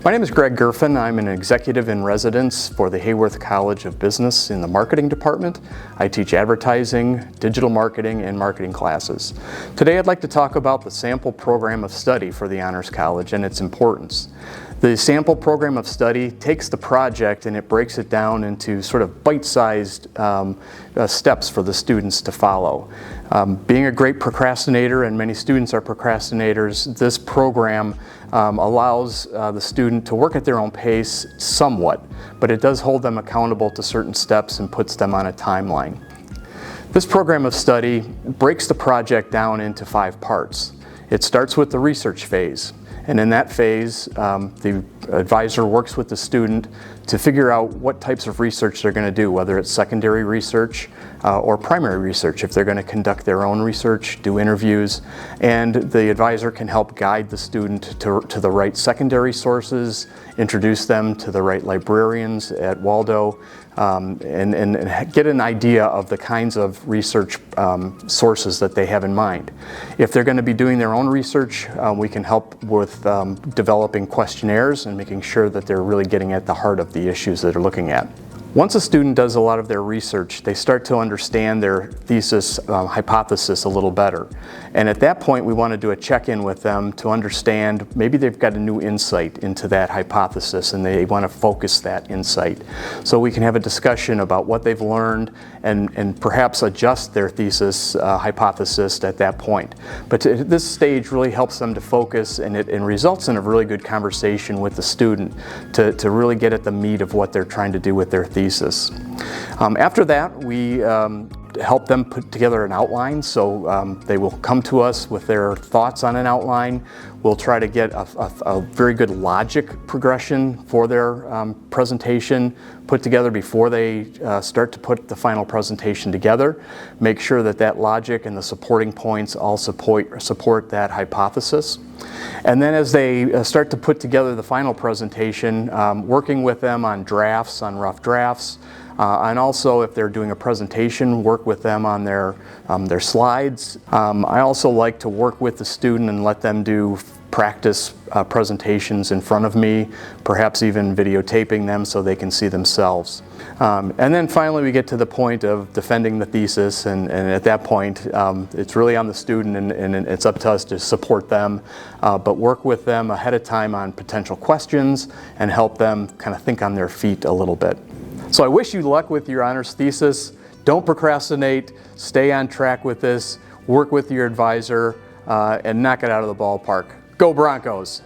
My name is Greg Gerfen. I'm an executive in residence for the Hayworth College of Business in the marketing department. I teach advertising, digital marketing, and marketing classes. Today I'd like to talk about the sample program of study for the Honors College and its importance. The sample program of study takes the project and it breaks it down into sort of bite-sized steps for the students to follow. Being a great procrastinator, and many students are procrastinators, this program allows the student to work at their own pace somewhat, but it does hold them accountable to certain steps and puts them on a timeline. This program of study breaks the project down into 5 parts. It starts with the research phase. And in that phase, the advisor works with the student to figure out what types of research they're going to do, whether it's secondary research or primary research, if they're going to conduct their own research, do interviews. And the advisor can help guide the student to the right secondary sources, introduce them to the right librarians at Waldo, and get an idea of the kinds of research sources that they have in mind. If they're going to be doing their own research, we can help with developing questionnaires and making sure that they're really getting at the heart of the issues that they're looking at. Once a student does a lot of their research, they start to understand their thesis hypothesis a little better. And at that point, we want to do a check-in with them to understand maybe they've got a new insight into that hypothesis and they want to focus that insight. So we can have a discussion about what they've learned and perhaps adjust their thesis hypothesis at that point. But this stage really helps them to focus, and it results in a really good conversation with the student to really get at the meat of what they're trying to do with their thesis. After that, we help them put together an outline, so they will come to us with their thoughts on an outline. We'll try to get a very good logic progression for their presentation put together before they start to put the final presentation together. Make sure that that logic and the supporting points all support that hypothesis. And then as they start to put together the final presentation, working with them on drafts, on rough drafts, and also if they're doing a presentation, work with them on their slides. I also like to work with the student and let them do practice presentations in front of me, perhaps even videotaping them so they can see themselves. And then finally we get to the point of defending the thesis, and at that point it's really on the student and it's up to us to support them, but work with them ahead of time on potential questions and help them kind of think on their feet a little bit. So I wish you luck with your honors thesis. Don't procrastinate, stay on track with this, work with your advisor, and knock it out of the ballpark. Go Broncos!